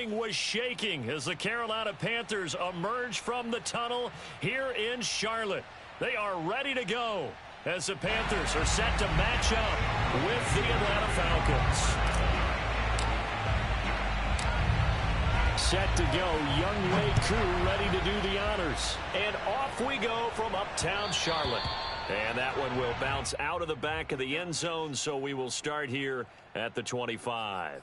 Was shaking as the Carolina Panthers emerge from the tunnel here in Charlotte. They are ready to go as the Panthers are set to match up with the Atlanta Falcons. Set to go, Younghoe Koo ready to do the honors. And off we go from uptown Charlotte. And that one will bounce out of the back of the end zone, so we will start here at the 25.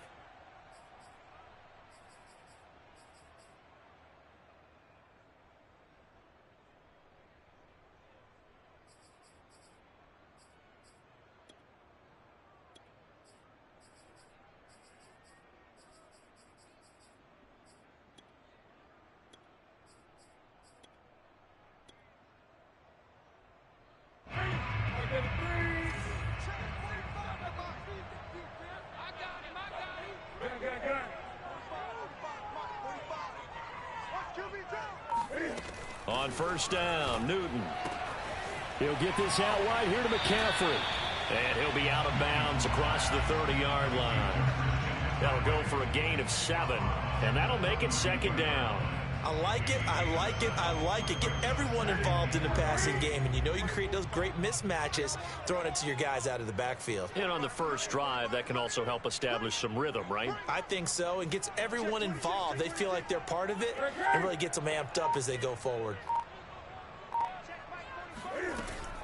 On first down, Newton. He'll get this out wide here to McCaffrey. And he'll be out of bounds across the 30-yard line. That'll go for a gain of 7. And that'll make it second down. I like it, I like it, I like it. Get everyone involved in the passing game. And you know you can create those great mismatches throwing it to your guys out of the backfield. And on the first drive, that can also help establish some rhythm, right? I think so. It gets everyone involved. They feel like they're part of it and really gets them amped up as they go forward.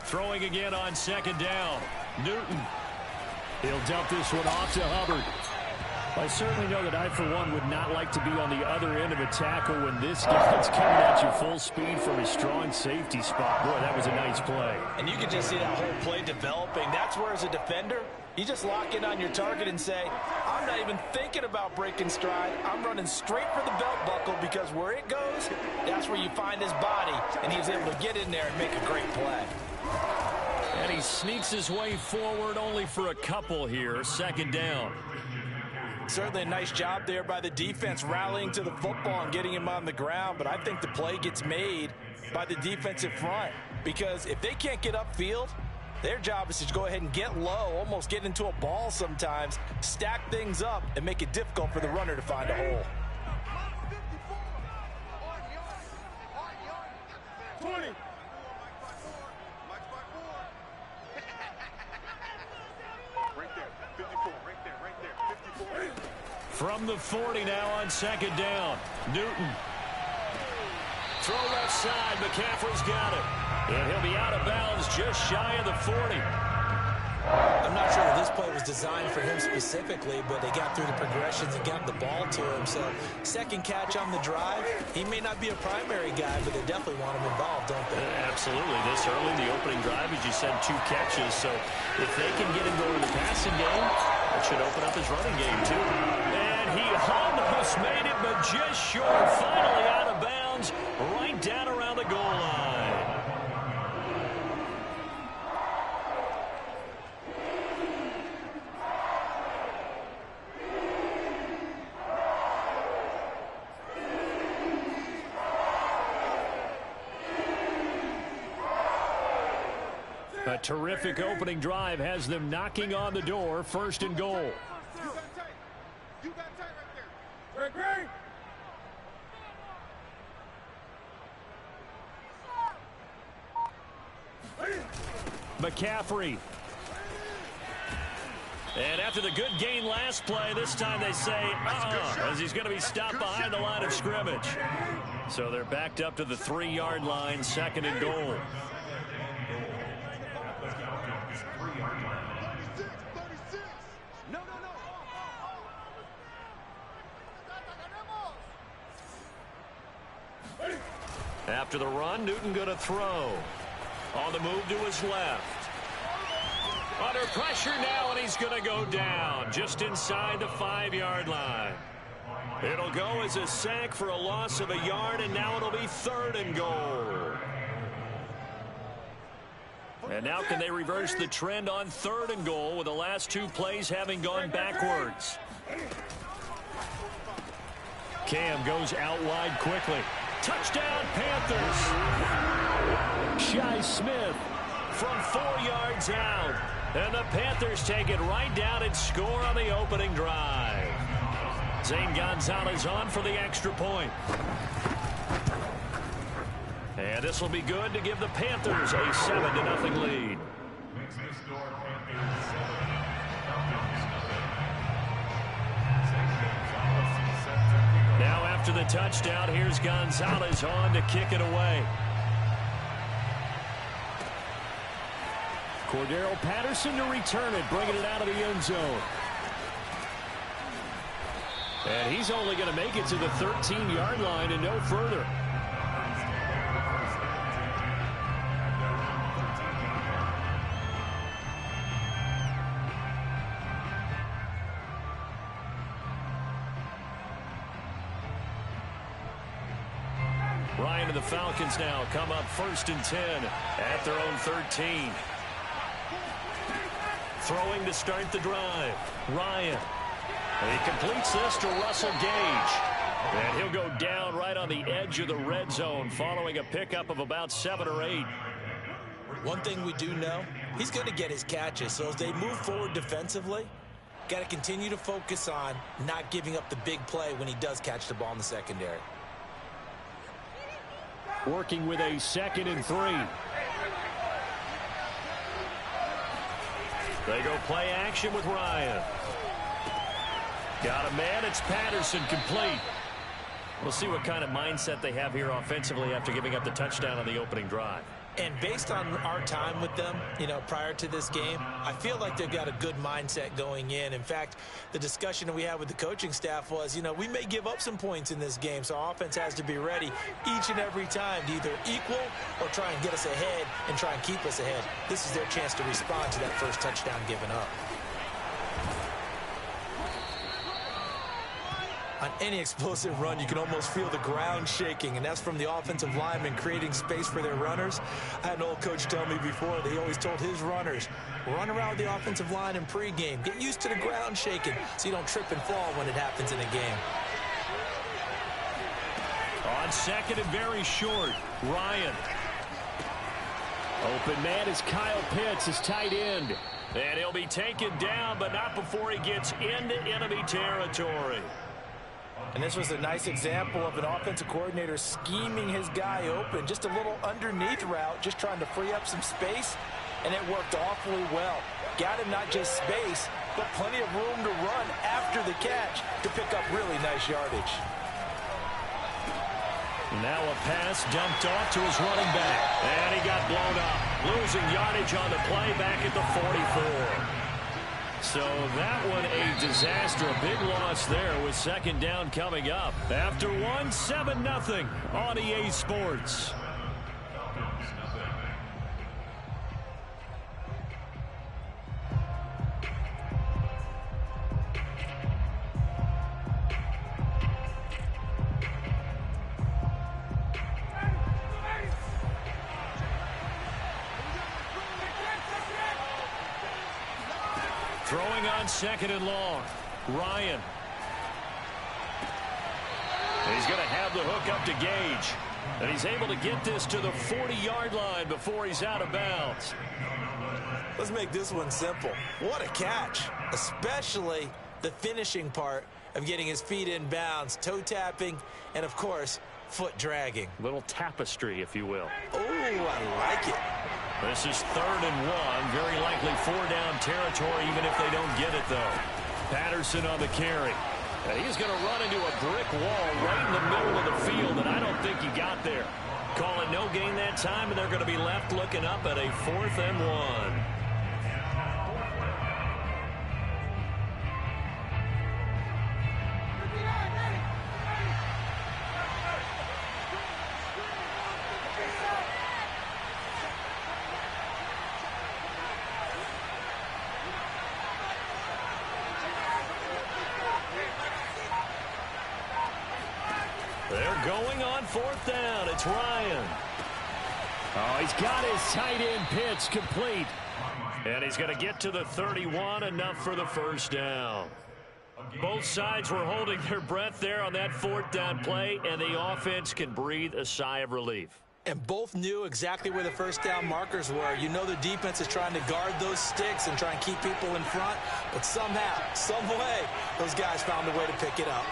Throwing again on second down. Newton. He'll dump this one off to Hubbard. I certainly know that I, for one, would not like to be on the other end of a tackle when this guy's coming at you full speed from a strong safety spot. Boy, that was a nice play. And you can just see that whole play developing. That's where, as a defender, you just lock in on your target and say, I'm not even thinking about breaking stride. I'm running straight for the belt buckle because where it goes, that's where you find his body. And he was able to get in there and make a great play. And he sneaks his way forward only for a couple here. Second down. Certainly a nice job there by the defense rallying to the football and getting him on the ground, but I think the play gets made by the defensive front because if they can't get upfield, their job is to go ahead and get low, almost get into a ball sometimes, stack things up, and make it difficult for the runner to find a hole. 20. From the 40 now on second down. Newton. Throw left side. McCaffrey's got it. And he'll be out of bounds just shy of the 40. I'm not sure if this play was designed for him specifically, but they got through the progressions and got the ball to him. So second catch on the drive. He may not be a primary guy, but they definitely want him involved, don't they? Absolutely. This early in the opening drive, as you said, 2 catches. So if they can get him going in the passing game, it should open up his running game too. And he almost made it, but just short. Finally out of bounds, right down around the goal line. A terrific opening drive has them knocking on the door. First and goal. You got tight right there. McCaffrey. And after the good gain last play, this time they say, as he's going to be stopped behind the line of scrimmage. So they're backed up to the 3-yard line, second and goal. After the run, Newton going to throw. On the move to his left. Under pressure now, and he's going to go down just inside the 5-yard line. It'll go as a sack for a loss of a yard, and now it'll be third and goal. And now can they reverse the trend on third and goal with the last 2 plays having gone backwards? Cam goes out wide quickly. Touchdown, Panthers. Shi Smith from 4 yards out. And the Panthers take it right down and score on the opening drive. Zane Gonzalez on for the extra point. And this will be good to give the Panthers a 7-0 lead. Now after the touchdown, here's Gonzalez on to kick it away. Cordero Patterson to return it, bringing it out of the end zone. And he's only going to make it to the 13-yard line and no further. Ryan and the Falcons now come up 1st and 10 at their own 13. Throwing to start the drive. Ryan. He completes this to Russell Gage. And he'll go down right on the edge of the red zone following a pickup of about 7 or 8. One thing we do know, he's going to get his catches. So as they move forward defensively, got to continue to focus on not giving up the big play when he does catch the ball in the secondary. Working with a 2nd and 3. They go play action with Ryan. Got a man. It's Patterson, complete. We'll see what kind of mindset they have here offensively after giving up the touchdown on the opening drive. And based on our time with them, prior to this game, I feel like they've got a good mindset going in. In fact, the discussion that we had with the coaching staff was, we may give up some points in this game, so our offense has to be ready each and every time to either equal or try and get us ahead and try and keep us ahead. This is their chance to respond to that first touchdown given up. On any explosive run, you can almost feel the ground shaking, and that's from the offensive linemen creating space for their runners. I had an old coach tell me before that he always told his runners, run around the offensive line in pregame. Get used to the ground shaking so you don't trip and fall when it happens in a game. On 2nd and very short, Ryan. Open man is Kyle Pitts, his tight end. And he'll be taken down, but not before he gets into enemy territory. And this was a nice example of an offensive coordinator scheming his guy open. Just a little underneath route, just trying to free up some space, and it worked awfully well. Got him not just space, but plenty of room to run after the catch to pick up really nice yardage. Now a pass dumped off to his running back, and he got blown up. Losing yardage on the play back at the 44. So that one a disaster, a big loss there with 2nd down coming up. After 7-0 on EA Sports. Throwing on 2nd and long. Ryan. He's going to have the hook up to Gage. And he's able to get this to the 40-yard line before he's out of bounds. Let's make this one simple. What a catch, especially the finishing part of getting his feet in bounds, toe tapping, and, of course, foot dragging. Little tapestry, if you will. Oh, I like it. This is 3rd and 1. Very likely 4-down territory, even if they don't get it, though. Patterson on the carry. And he's going to run into a brick wall right in the middle of the field, and I don't think he got there. Call it no gain that time, and they're going to be left looking up at a 4th and 1. They're going on 4th down. It's Ryan. Oh, he's got his tight end Pitts complete. And he's going to get to the 31, enough for the 1st down. Both sides were holding their breath there on that 4th down play, and the offense can breathe a sigh of relief. And both knew exactly where the 1st down markers were. You know the defense is trying to guard those sticks and try and keep people in front, but somehow, some way, those guys found a way to pick it up.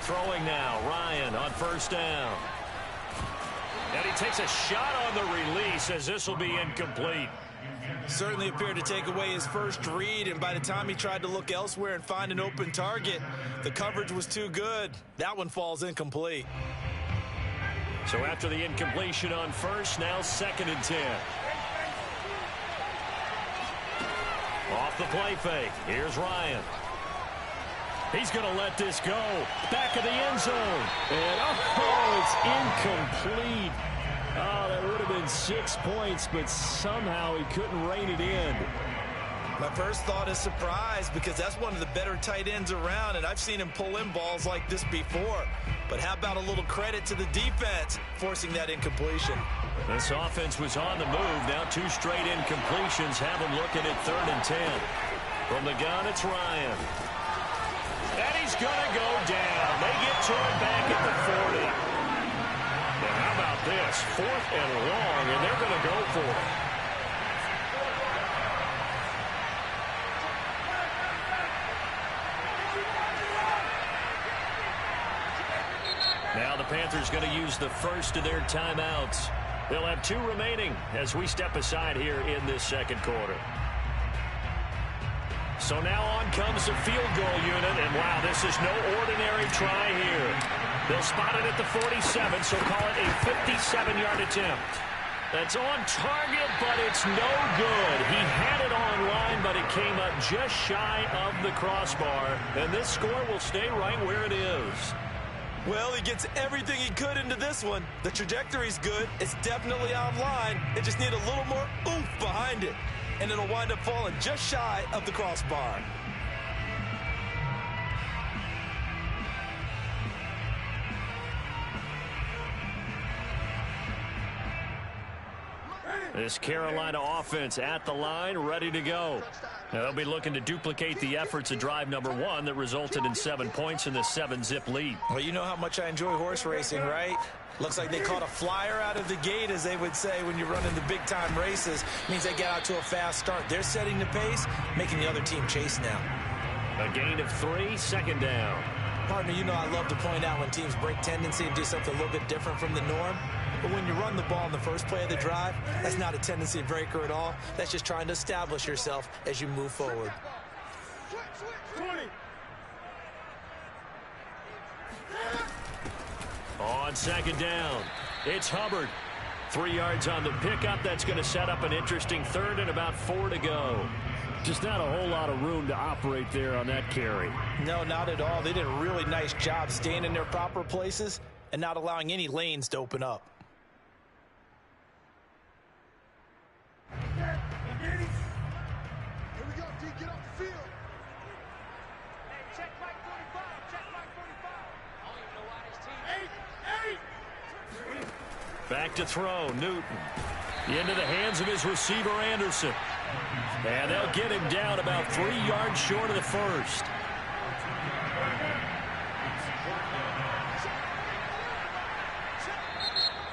Throwing now, Ryan on first down. And he takes a shot on the release as this will be incomplete. Certainly appeared to take away his first read, and by the time he tried to look elsewhere and find an open target, the coverage was too good. That one falls incomplete. So after the incompletion on first, now 2nd and 10. Off the play fake. Here's Ryan. He's going to let this go. Back of the end zone. And, it's incomplete. Oh, that would have been 6 points, but somehow he couldn't rein it in. My first thought is surprise, because that's one of the better tight ends around, and I've seen him pull in balls like this before. But how about a little credit to the defense forcing that incompletion? This offense was on the move. Now 2 straight incompletions have them looking at 3rd and 10. From the gun, it's Ryan. And he's going to go down. They get to him back at the 40. Now how about this? 4th and long, and they're going to go for it. Now the Panthers going to use the first of their timeouts. They'll have 2 remaining as we step aside here in this 2nd quarter. So now on comes the field goal unit, and wow, this is no ordinary try here. They'll spot it at the 47, so call it a 57-yard attempt. That's on target, but it's no good. He had it on line, but it came up just shy of the crossbar, and this score will stay right where it is. Well, he gets everything he could into this one. The trajectory's good. It's definitely online. It just needs a little more oomph behind it, and it'll wind up falling just shy of the crossbar. This Carolina offense at the line, ready to go. Now they'll be looking to duplicate the efforts of drive number 1 that resulted in 7 points in the 7-zip lead. Well, you know how much I enjoy horse racing, right? Looks like they caught a flyer out of the gate, as they would say when you're running the big-time races. Means they get out to a fast start. They're setting the pace, making the other team chase now. A gain of 3, 2nd down. Partner, you know I love to point out when teams break tendency and do something a little bit different from the norm. But when you run the ball in the first play of the drive, that's not a tendency breaker at all. That's just trying to establish yourself as you move forward. 20. On 2nd down, it's Hubbard. 3 yards on the pickup. That's going to set up an interesting 3rd and about 4 to go. Just not a whole lot of room to operate there on that carry. No, not at all. They did a really nice job staying in their proper places and not allowing any lanes to open up. Here we go, D. Get off the field. Hey, check Mike 45. Check Mike 45. I don't even know why this team. 8. Back to throw, Newton. Into the hands of his receiver, Anderson. And they'll get him down about 3 yards short of the first.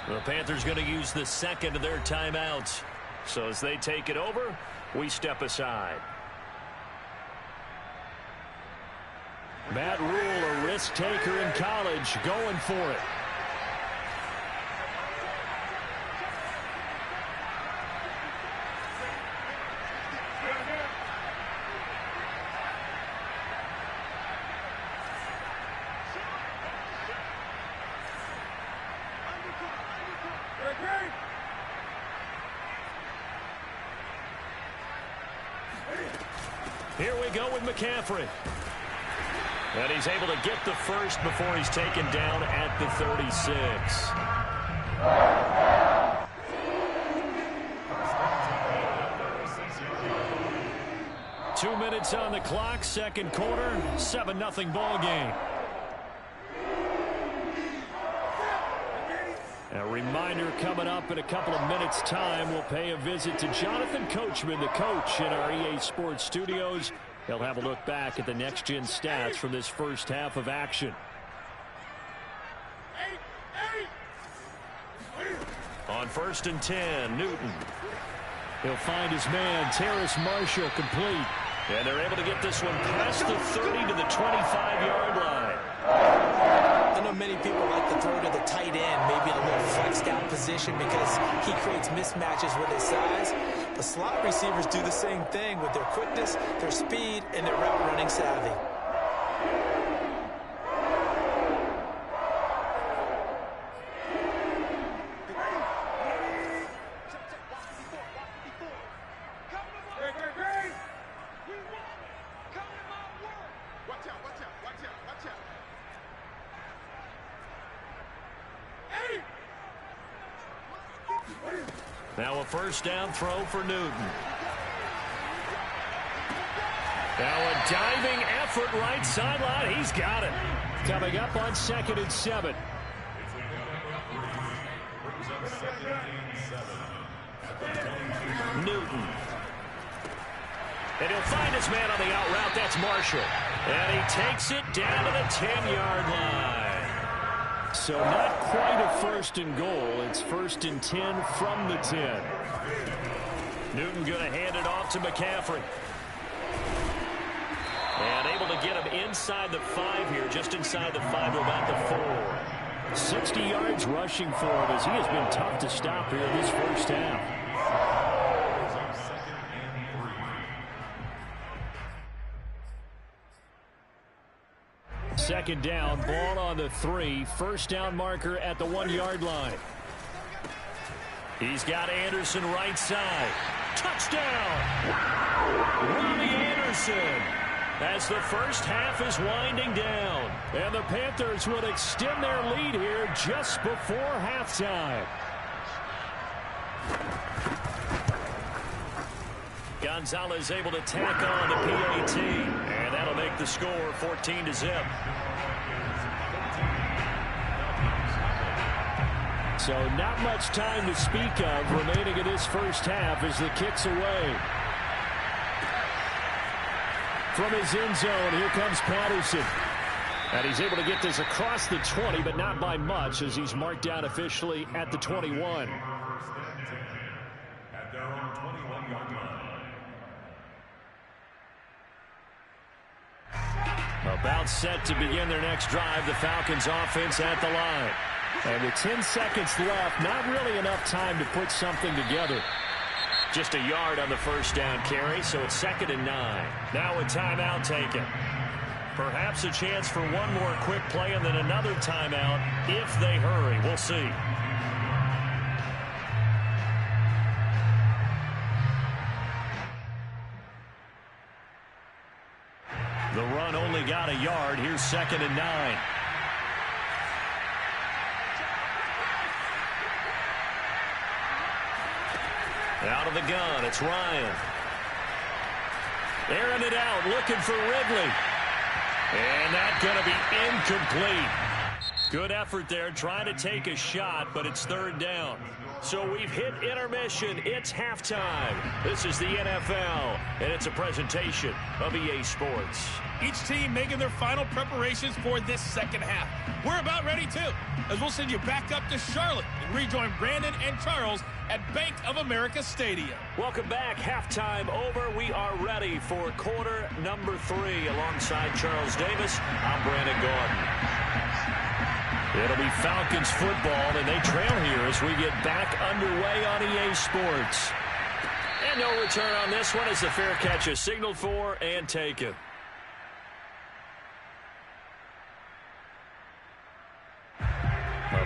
The Panthers going to use the 2nd of their timeouts. So as they take it over, we step aside. Matt Rule, a risk taker in college, going for it. Here we go with McCaffrey. And he's able to get the first before he's taken down at the 36. 2 minutes on the clock, 2nd quarter, 7-0 ball game. A reminder coming up in a couple of minutes' time. We'll pay a visit to Jonathan Coachman, the coach, in our EA Sports studios. He'll have a look back at the next-gen stats from this first half of action. On 1st and 10, Newton. He'll find his man, Terrace Marshall, complete. And they're able to get this one past the 30 to the 25-yard line. position because he creates mismatches with his size. The slot receivers do the same thing with their quickness, their speed, and their route running savvy. Now a first down throw for Newton. Now a diving effort right sideline. He's got it. Coming up on 2nd and 7. Newton. And he'll find his man on the out route. That's Marshall. And he takes it down to the 10-yard line. So not quite a 1st and goal. It's 1st and 10 from the 10. Newton going to hand it off to McCaffrey. And able to get him inside the 5 here, just inside the 5 to about the 4. 60 yards rushing for him as he has been tough to stop here in this first half. Second down, ball on the 3. First down marker at the 1-yard line. He's got Anderson right side. Touchdown! Robbie Anderson, as the first half is winding down. And the Panthers will extend their lead here just before halftime. Gonzalez able to tack on the PAT. And that'll make the score 14-0. So not much time to speak of remaining in this first half as the kick's away. From his end zone, here comes Patterson. And he's able to get this across the 20, but not by much as he's marked down officially at the 21. About set to begin their next drive, the Falcons offense at the line. And with 10 seconds left, not really enough time to put something together. Just a yard on the first down carry, so it's 2nd and 9. Now a timeout taken. Perhaps a chance for one more quick play and then another timeout if they hurry. We'll see. The run only got a yard. Here's 2nd and 9. Out of the gun, it's Ryan. Airing it out, looking for Ridley. And that's going to be incomplete. Good effort there, trying to take a shot, but it's 3rd down. So we've hit intermission. It's halftime. This is the NFL, and it's a presentation of EA Sports. Each team making their final preparations for this second half. We're about ready, too, as we'll send you back up to Charlotte and rejoin Brandon and Charles at Bank of America Stadium. Welcome back. Halftime over. We are ready for quarter number 3. Alongside Charles Davis, I'm Brandon Gordon. It'll be Falcons football, and they trail here as we get back underway on EA Sports. And no return on this one as the fair catch is signaled for and taken.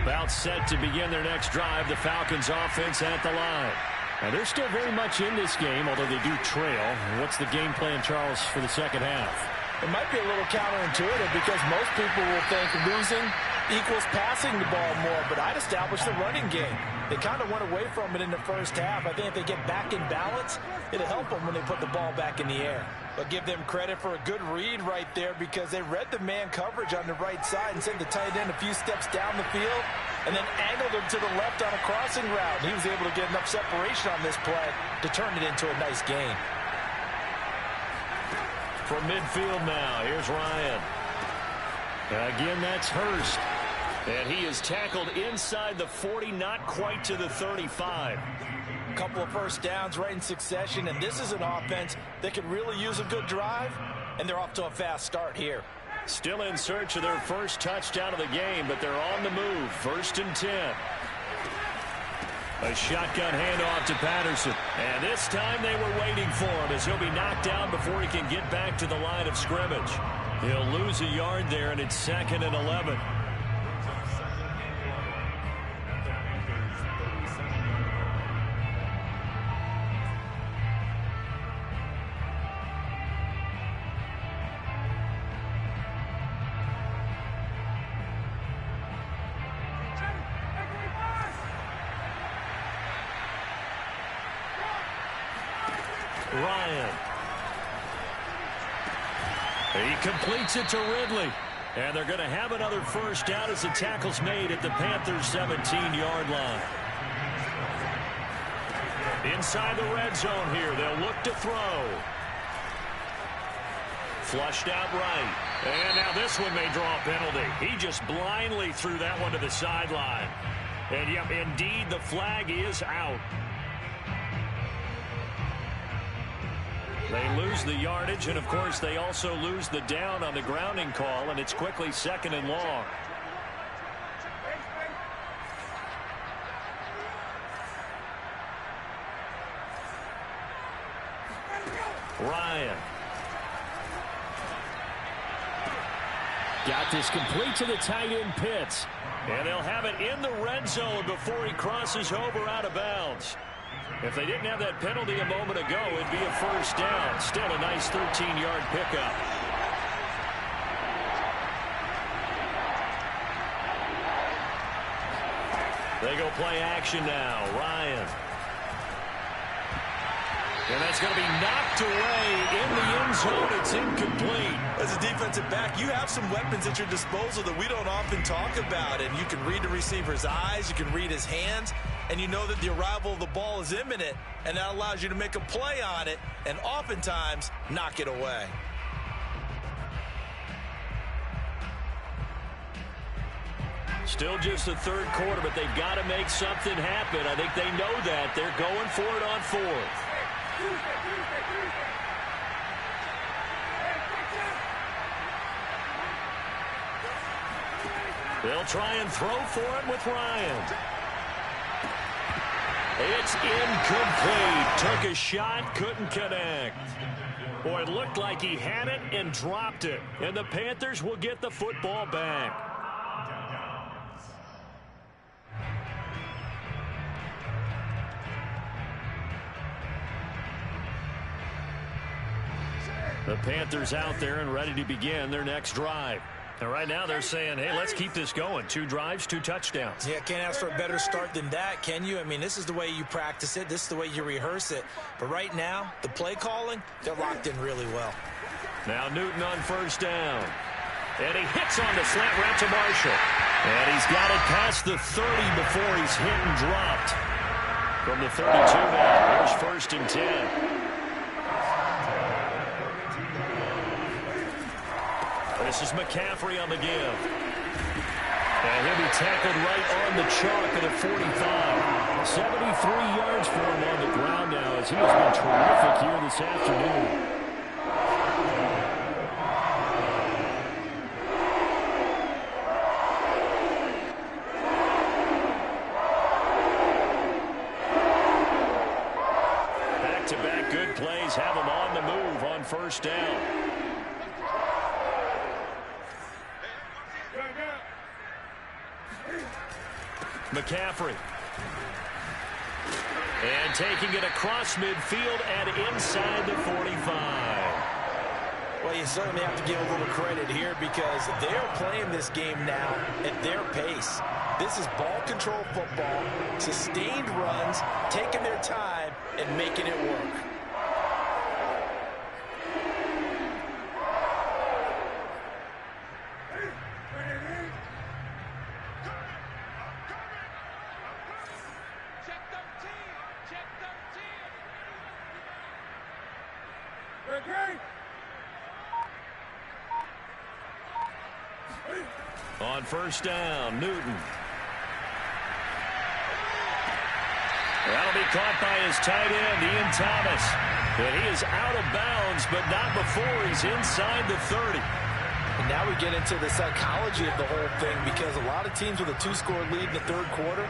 About set to begin their next drive, the Falcons offense at the line. And they're still very much in this game, although they do trail. What's the game plan, Charles, for the second half? It might be a little counterintuitive because most people will think losing equals passing the ball more, but I'd establish the running game. They kind of went away from it in the first half. I think if they get back in balance, it'll help them when they put the ball back in the air. But give them credit for a good read right there because they read the man coverage on the right side and sent the tight end a few steps down the field and then angled him to the left on a crossing route. He was able to get enough separation on this play to turn it into a nice gain. From midfield now, here's Ryan. Again, that's Hurst. And he is tackled inside the 40, not quite to the 35. A couple of first downs right in succession, and this is an offense that could really use a good drive, and they're off to a fast start here. Still in search of their first touchdown of the game, but they're on the move. 1st and 10. A shotgun handoff to Patterson. And this time they were waiting for him as he'll be knocked down before he can get back to the line of scrimmage. He'll lose a yard there, and it's 2nd and 11. Ryan. He completes it to Ridley. And they're going to have another first down as the tackle's made at the Panthers' 17-yard line. Inside the red zone here. They'll look to throw. Flushed out right. And now this one may draw a penalty. He just blindly threw that one to the sideline. And, yep, indeed, the flag is out. They lose the yardage, and, of course, they also lose the down on the grounding call, and it's quickly 2nd and long. Ryan. Got this complete to the tight end Pitts. And they'll have it in the red zone before he crosses over out of bounds. If they didn't have that penalty a moment ago, it'd be a first down. Still a nice 13-yard pickup. They go play action now. Ryan. And that's going to be knocked away in the end zone. It's incomplete. As a defensive back, you have some weapons at your disposal that we don't often talk about. And you can read the receiver's eyes. You can read his hands. And you know that the arrival of the ball is imminent. And that allows you to make a play on it and oftentimes knock it away. Still just the third quarter, but they've got to make something happen. I think they know that. They're going for it on fourth. They'll try and throw for it with Ryan. It's incomplete. Took a shot, couldn't connect. Boy, it looked like he had it and dropped it. And the Panthers will get the football back. The Panthers out there and ready to begin their next drive. And right now they're saying, hey, let's keep this going. 2 drives, 2 touchdowns. Yeah, can't ask for a better start than that, can you? I mean, this is the way you practice it. This is the way you rehearse it. But right now, the play calling, they're locked in really well. Now Newton on first down. And he hits on the slant route to Marshall. And he's got it past the 30 before he's hit and dropped. From the 32 now, here's 1st and 10. This is McCaffrey on the give. And he'll be tackled right on the chalk at the 45. 73 yards for him on the ground now as he has been terrific here this afternoon. Back-to-back good plays have him on the move on first down. McCaffrey. And taking it across midfield and inside the 45. Well, you certainly have to give a little credit here because they're playing this game now at their pace. This is ball control football, sustained runs, taking their time and making it work. On first down, Newton. That'll be caught by his tight end, Ian Thomas. And he is out of bounds, but not before he's inside the 30. And now we get into the psychology of the whole thing because a lot of teams with a 2-score lead in the third quarter,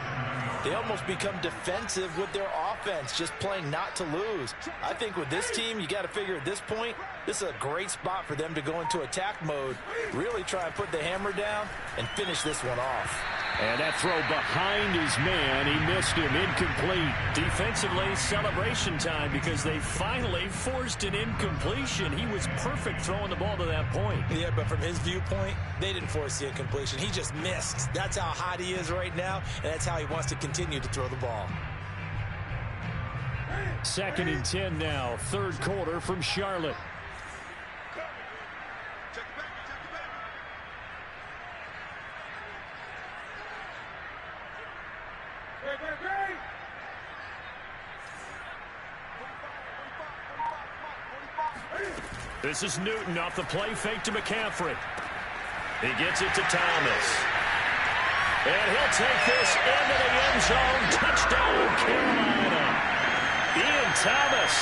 they almost become defensive with their offense, just playing not to lose. I think with this team, you got to figure at this point, this is a great spot for them to go into attack mode, really try and put the hammer down and finish this one off. And that throw behind his man, he missed him, incomplete. Defensively, celebration time because they finally forced an incompletion. He was perfect throwing the ball to that point. Yeah, but from his viewpoint, they didn't force the incompletion. He just missed. That's how hot he is right now, and that's how he wants to continue to throw the ball. 2nd and 10 now, 3rd quarter from Charlotte. This is Newton off the play fake to McCaffrey. He gets it to Thomas. And he'll take this into the end zone. Touchdown, Carolina. Ian Thomas,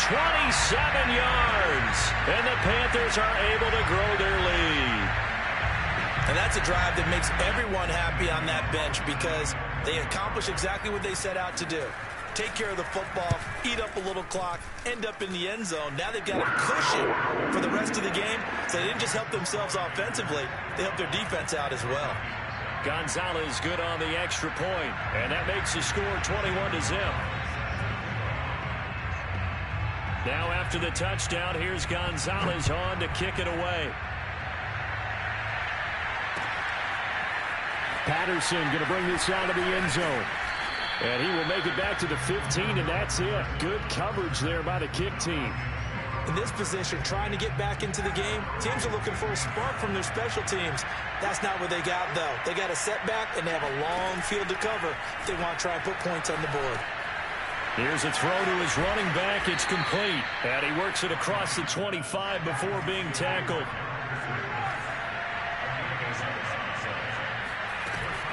27 yards. And the Panthers are able to grow their lead. And that's a drive that makes everyone happy on that bench because they accomplish exactly what they set out to do. Take care of the football, eat up a little clock, end up in the end zone. Now they've got a cushion for the rest of the game. So they didn't just help themselves offensively, they helped their defense out as well. Gonzalez good on the extra point, and that makes the score 21-0. Now after the touchdown, here's Gonzalez on to kick it away. Patterson going to bring this out of the end zone. And he will make it back to the 15, and that's it. Good coverage there by the kick team. In this position, trying to get back into the game, teams are looking for a spark from their special teams. That's not what they got, though. They got a setback, and they have a long field to cover if they want to try and put points on the board. Here's a throw to his running back. It's complete. And he works it across the 25 before being tackled.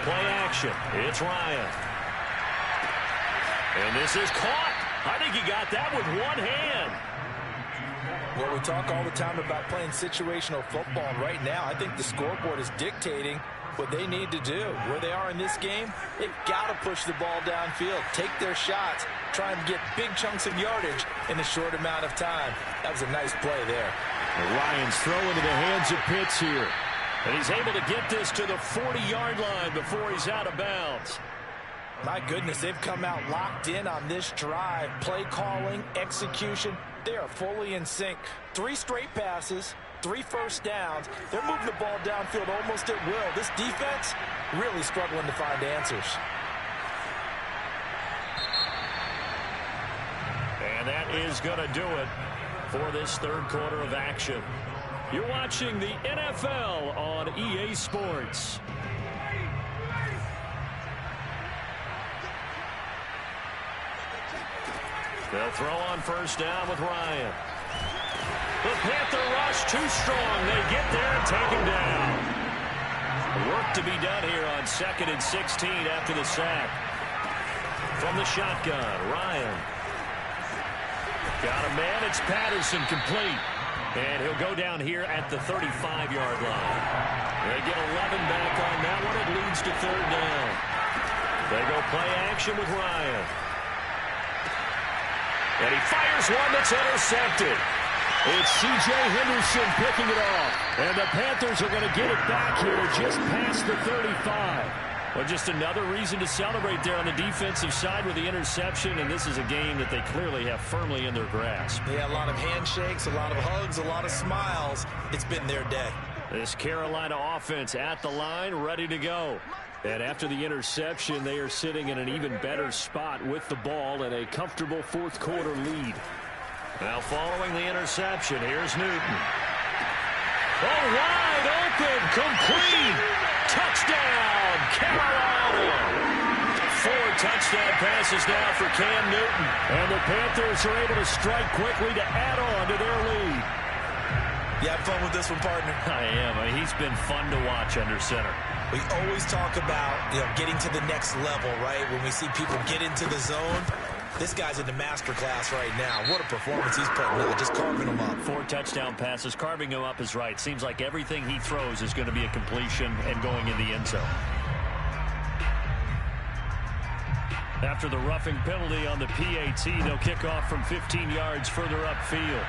Play action. It's Ryan. And this is caught. I think he got that with one hand. Well, we talk all the time about playing situational football. And right now, I think the scoreboard is dictating what they need to do. Where they are in this game, they've got to push the ball downfield, take their shots, try and get big chunks of yardage in a short amount of time. That was a nice play there. And Ryan's throw into the hands of Pitts here. And he's able to get this to the 40-yard line before he's out of bounds. My goodness, they've come out locked in on this drive. Play calling, execution, they are fully in sync. 3 straight passes, 3 first downs. They're moving the ball downfield almost at will. This defense really struggling to find answers. And that is going to do it for this 3rd quarter of action. You're watching the NFL on EA Sports. They'll throw on first down with Ryan. The Panther rush too strong. They get there and take him down. Work to be done here on 2nd and 16 after the sack. From the shotgun, Ryan. Got a man. It's Patterson complete. And he'll go down here at the 35-yard line. They get 11 back on that one. It leads to 3rd down. They go play action with Ryan. And he fires one that's intercepted. It's C.J. Henderson picking it off. And the Panthers are going to get it back here just past the 35. Well, just another reason to celebrate there on the defensive side with the interception. And this is a game that they clearly have firmly in their grasp. Yeah, a lot of handshakes, a lot of hugs, a lot of smiles. It's been their day. This Carolina offense at the line, ready to go. And after the interception, they are sitting in an even better spot with the ball and a comfortable 4th quarter lead. Now following the interception, here's Newton. Oh, wide open, complete. Touchdown, Carolina. 4 touchdown passes now for Cam Newton. And the Panthers are able to strike quickly to add on to their lead. You have fun with this one, partner? I am. He's been fun to watch under center. We always talk about, getting to the next level, right? When we see people get into the zone, this guy's in the master class right now. What a performance he's putting on, just carving them up. 4 touchdown passes. Carving him up is right. Seems like everything he throws is going to be a completion and going in the end zone. After the roughing penalty on the PAT, they'll kick off from 15 yards further upfield.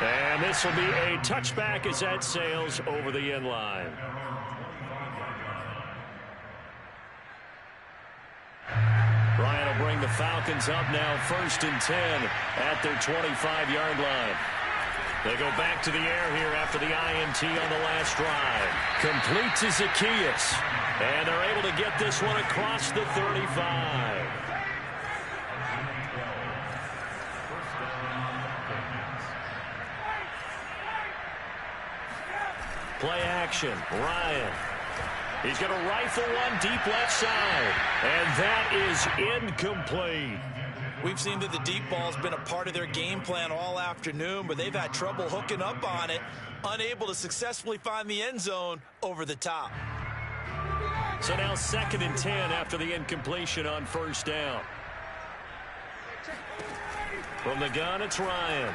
And this will be a touchback as that sails over the end line. Ryan will bring the Falcons up now 1st and 10 at their 25-yard line. They go back to the air here after the INT on the last drive. Complete to Zaccheaus. And they're able to get this one across the 35. Play action. Ryan. He's going to rifle one deep left side. And that is incomplete. We've seen that the deep ball's been a part of their game plan all afternoon, but they've had trouble hooking up on it, unable to successfully find the end zone over the top. So now 2nd and 10 after the incompletion on 1st down. From the gun, it's Ryan.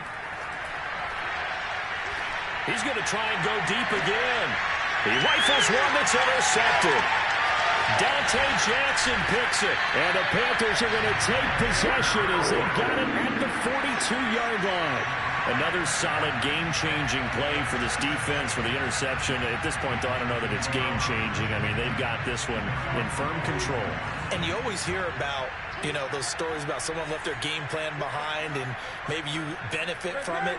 He's going to try and go deep again. He rifles one that's intercepted. Dante Jackson picks it. And the Panthers are going to take possession as they've got it at the 42-yard line. Another solid game-changing play for this defense for the interception. At this point, though, I don't know that it's game-changing. I mean, they've got this one in firm control. And you always hear about, you know, those stories about someone left their game plan behind and maybe you benefit from it.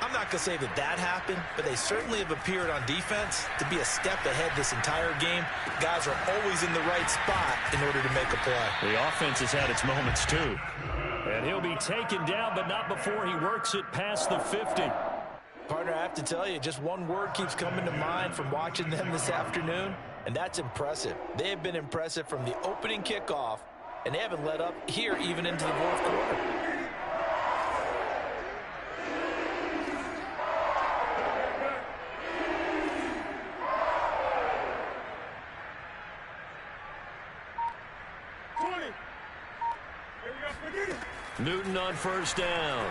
I'm not going to say that that happened, but they certainly have appeared on defense to be a step ahead this entire game. Guys are always in the right spot in order to make a play. The offense has had its moments, too. And he'll be taken down, but not before he works it past the 50. Partner, I have to tell you, just one word keeps coming to mind from watching them this afternoon, and that's impressive. They have been impressive from the opening kickoff, and they haven't let up here even into the 4th quarter. Newton on 1st down.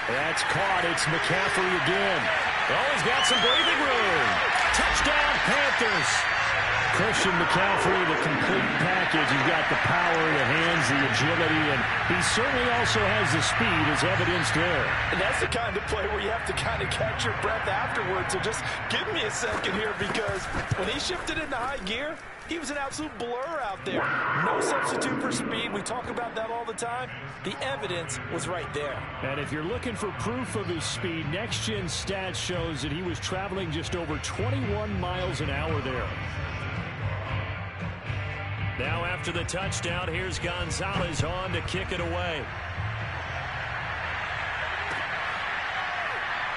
That's caught. It's McCaffrey again. Oh, he's got some breathing room. Touchdown, Panthers. Christian McCaffrey, the complete package. He's got the power, the hands, the agility, and he certainly also has the speed as evidenced there. And that's the kind of play where you have to kind of catch your breath afterwards. So just give me a second here, because when he shifted into high gear, he was an absolute blur out there. No substitute for speed. We talk about that all the time. The evidence was right there. And if you're looking for proof of his speed, Next Gen Stats shows that he was traveling just over 21 miles an hour there. Now after the touchdown, here's Gonzalez on to kick it away.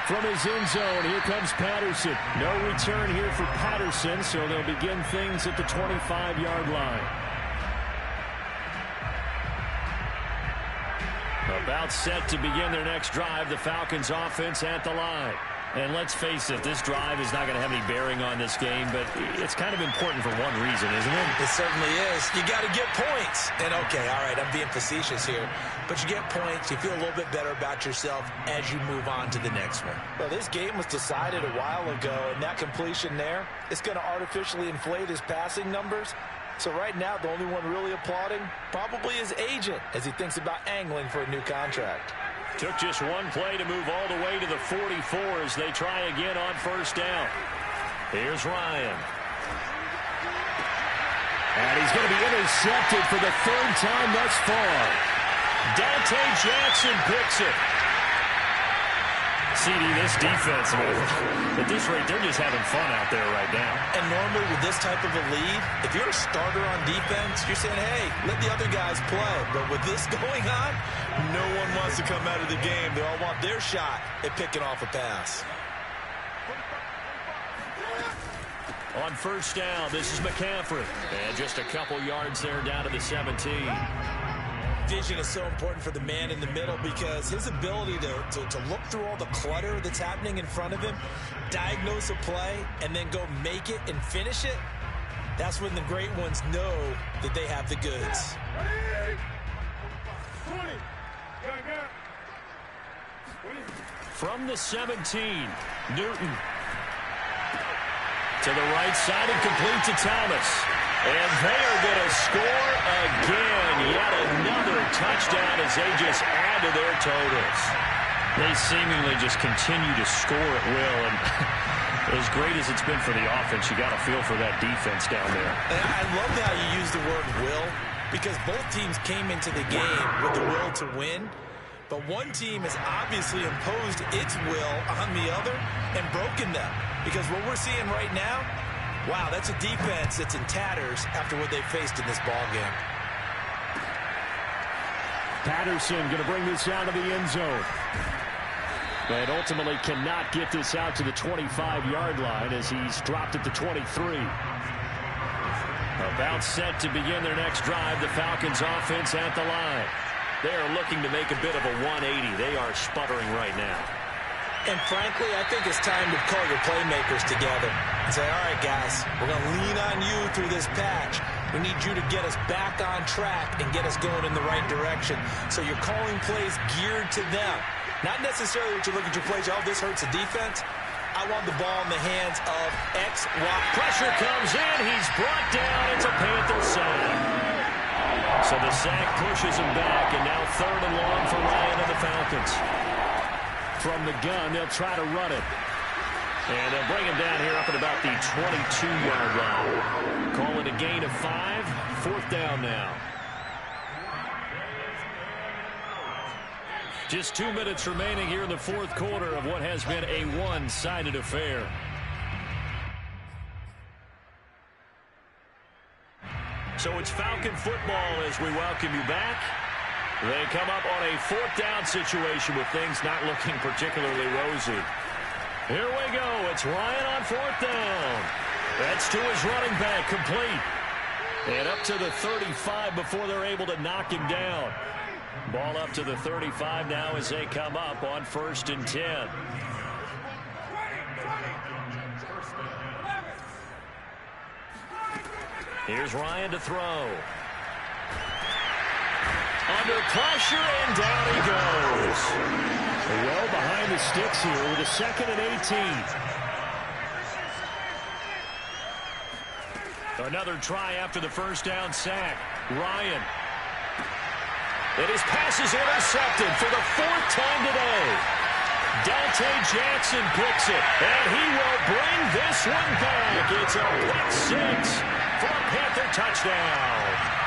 From his end zone, here comes Patterson. No return here for Patterson, so they'll begin things at the 25-yard line. About set to begin their next drive, the Falcons offense at the line. And let's face it, this drive is not going to have any bearing on this game, but it's kind of important for one reason, isn't it? It certainly is. You got to get points. And, okay, all right, I'm being facetious here. But you get points, you feel a little bit better about yourself as you move on to the next one. Well, this game was decided a while ago, and that completion there is going to artificially inflate his passing numbers. So right now, the only one really applauding probably his agent as he thinks about angling for a new contract. Took just one play to move all the way to the 44 as they try again on 1st down. Here's Ryan. And he's going to be intercepted for the 3rd time thus far. Dante Jackson picks it. CD, this defense, at this rate, they're just having fun out there right now. And normally with this type of a lead, if you're a starter on defense, you're saying, hey, let the other guys play. But with this going on, no one wants to come out of the game. They all want their shot at picking off a pass. On 1st down, this is McCaffrey. And just a couple yards there down to the 17. Vision is so important for the man in the middle because his ability to look through all the clutter that's happening in front of him, diagnose a play, and then go make it and finish it, that's when the great ones know that they have the goods. From the 17, Newton. To the right side and complete to Thomas. And they are going to score again. Yet another touchdown as they just add to their totals. They seemingly just continue to score at will. And as great as it's been for the offense, you got to feel for that defense down there. And I love how you use the word will, because both teams came into the game with the will to win. But one team has obviously imposed its will on the other and broken them. Because what we're seeing right now, wow, that's a defense that's in tatters after what they faced in this ballgame. Patterson going to bring this down to the end zone. But ultimately cannot get this out to the 25-yard line as he's dropped at the 23. About set to begin their next drive, the Falcons offense at the line. They are looking to make a bit of a 180. They are sputtering right now. And frankly, I think it's time to call your playmakers together and say, all right, guys, we're going to lean on you through this patch. We need you to get us back on track and get us going in the right direction. So you're calling plays geared to them. Not necessarily that you look at your plays, oh, this hurts the defense. I want the ball in the hands of X, Y. Pressure comes in. He's brought down. It's a Panther sack. So the sack pushes him back, and now 3rd and long for Ryan and the Falcons. From the gun, they'll try to run it. And they'll bring him down here up at about the 22-yard line. Call it a gain of 5. 4th down now. Just 2 minutes remaining here in the 4th quarter of what has been a one-sided affair. So it's Falcon football as we welcome you back. They come up on a 4th down situation with things not looking particularly rosy. Here we go. It's Ryan on 4th down. That's to his running back, complete. And up to the 35 before they're able to knock him down. Ball up to the 35 now as they come up on 1st and 10. Here's Ryan to throw. Under pressure, and down he goes. Well behind the sticks here with a 2nd and 18. Another try after the 1st down sack. Ryan. And his pass is intercepted for the 4th time today. Dante Jackson picks it, and he will bring this one back. It's a pick 6 for a Panther touchdown.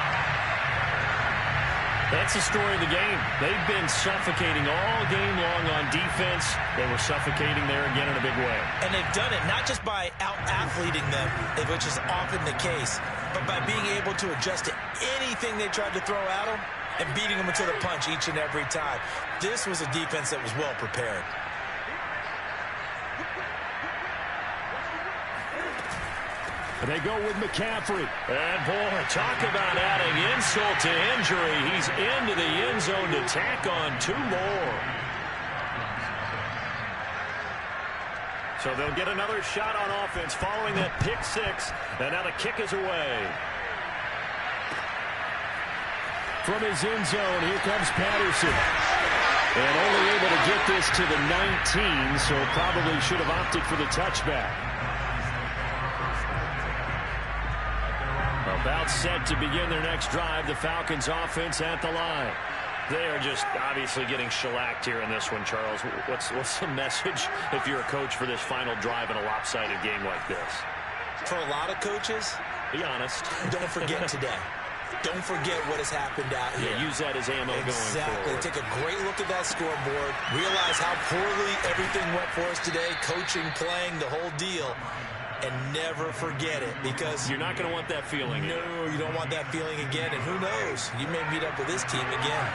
That's the story of the game. They've been suffocating all game long on defense. They were suffocating there again in a big way. And they've done it not just by out-athleting them, which is often the case, but by being able to adjust to anything they tried to throw at them and beating them into the punch each and every time. This was a defense that was well prepared. They go with McCaffrey. And boy, talk about adding insult to injury. He's into the end zone to tack on 2 more. So they'll get another shot on offense following that pick 6. And now the kick is away. From his end zone, here comes Patterson. And only able to get this to the 19, so probably should have opted for the touchback. About set to begin their next drive, the Falcons offense at the line. They are just obviously getting shellacked here in this one, Charles. What's the message if you're a coach for this final drive in a lopsided game like this? For a lot of coaches, be honest. Don't forget today. Don't forget what has happened out here. Yeah, use that as ammo going forward. Exactly. Take a great look at that scoreboard. Realize how poorly everything went for us today. Coaching, playing, the whole deal. And never forget it, because you're not going to want that feeling. No, you don't want that feeling again. And who knows? You may meet up with this team again.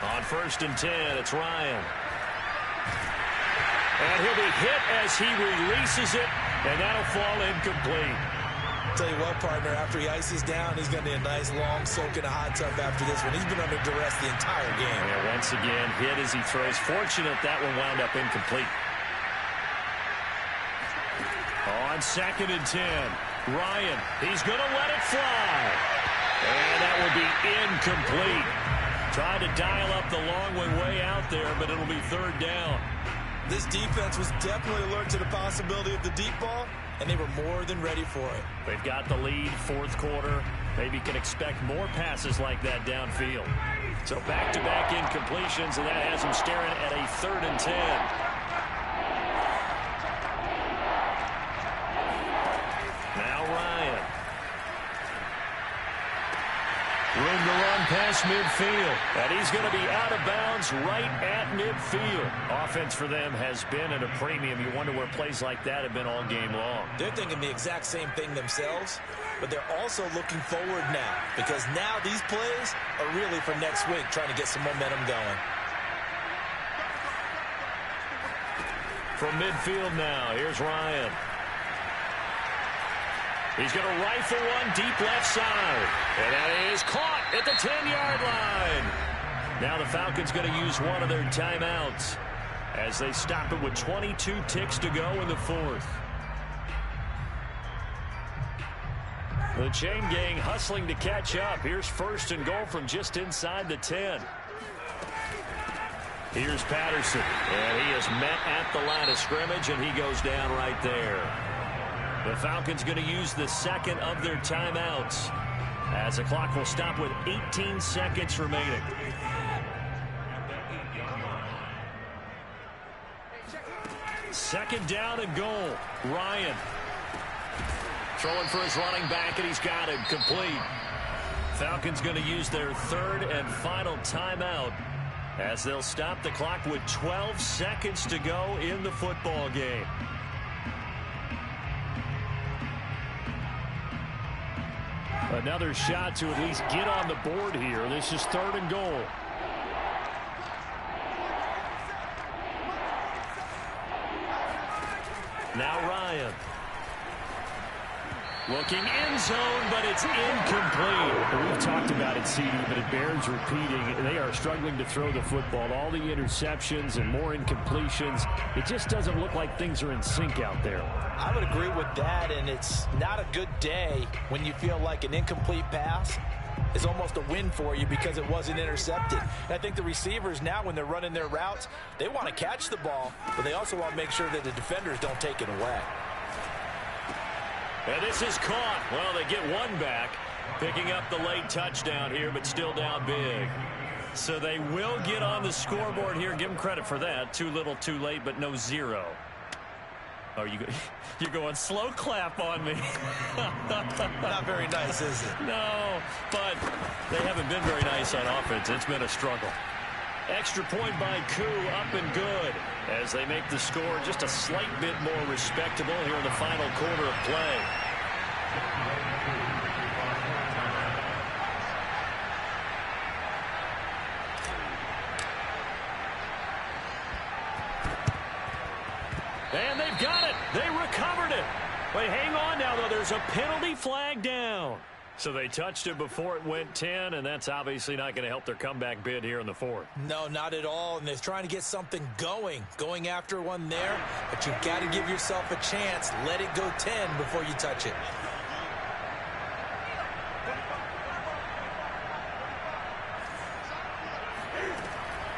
On 1st and 10, it's Ryan. And he'll be hit as he releases it, and that'll fall incomplete. Tell you what, partner, after he ices down, he's going to need a nice long soak in a hot tub after this one. He's been under duress the entire game. Yeah, once again, hit as he throws. Fortunate that one wound up incomplete. On 2nd and 10, Ryan, he's going to let it fly. And that will be incomplete. Trying to dial up the long way out there, but it'll be third down. This defense was definitely alert to the possibility of the deep ball, and they were more than ready for it. They've got the lead, fourth quarter. Maybe can expect more passes like that downfield. So back-to-back incompletions, and that has them staring at a 3rd and 10. Now Ryan. Room to run past midfield. And he's going to be out of bounds right at midfield. Offense for them has been at a premium. You wonder where plays like that have been all game long. They're thinking the exact same thing themselves, but they're also looking forward now, because now these plays are really for next week, trying to get some momentum going. From midfield now, here's Ryan. He's going to rifle one deep left side. And that is caught at the 10-yard line. Now the Falcons going to use one of their timeouts as they stop it with 22 ticks to go in the 4th. The chain gang hustling to catch up. Here's 1st and goal from just inside the 10. Here's Patterson. And he is met at the line of scrimmage, and he goes down right there. The Falcons going to use the 2nd of their timeouts as the clock will stop with 18 seconds remaining. Second down and goal. Ryan throwing for his running back, and he's got it complete. Falcons going to use their 3rd and final timeout as they'll stop the clock with 12 seconds to go in the football game. Another shot to at least get on the board here. This is 3rd and goal. Now Ryan. Looking end zone, but it's incomplete. We've talked about it, CD, but it bears repeating. They are struggling to throw the football. All the interceptions and more incompletions. It just doesn't look like things are in sync out there. I would agree with that, and it's not a good day when you feel like an incomplete pass is almost a win for you because it wasn't intercepted. And I think the receivers now, when they're running their routes, they want to catch the ball, but they also want to make sure that the defenders don't take it away. And this is caught. Well, they get one back, picking up the late touchdown here, but still down big. So they will get on the scoreboard here. Give them credit for that. Too little, too late, but no 0. Oh, you're going slow clap on me. Not very nice, is it? No, but they haven't been very nice on offense. It's been a struggle. Extra point by Koo, up and good, as they make the score just a slight bit more respectable here in the final quarter of play. And they've got it. They recovered it. Wait, hang on now, though. There's a penalty flag down. So they touched it before it went 10, and that's obviously not going to help their comeback bid here in the 4th. No, not at all, and they're trying to get something going after one there, but you've got to give yourself a chance. Let it go 10 before you touch it.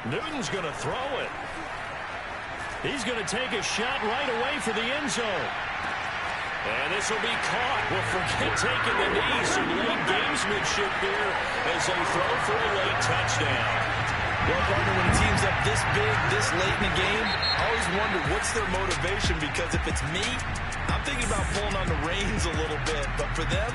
Newton's going to throw it. He's going to take a shot right away for the end zone. And this will be caught. Well, forget taking the knee. Some late gamesmanship here as they throw for a late touchdown. Well, partner, when a team's up this big, this late in the game, I always wonder what's their motivation, because if it's me, I'm thinking about pulling on the reins a little bit. But for them,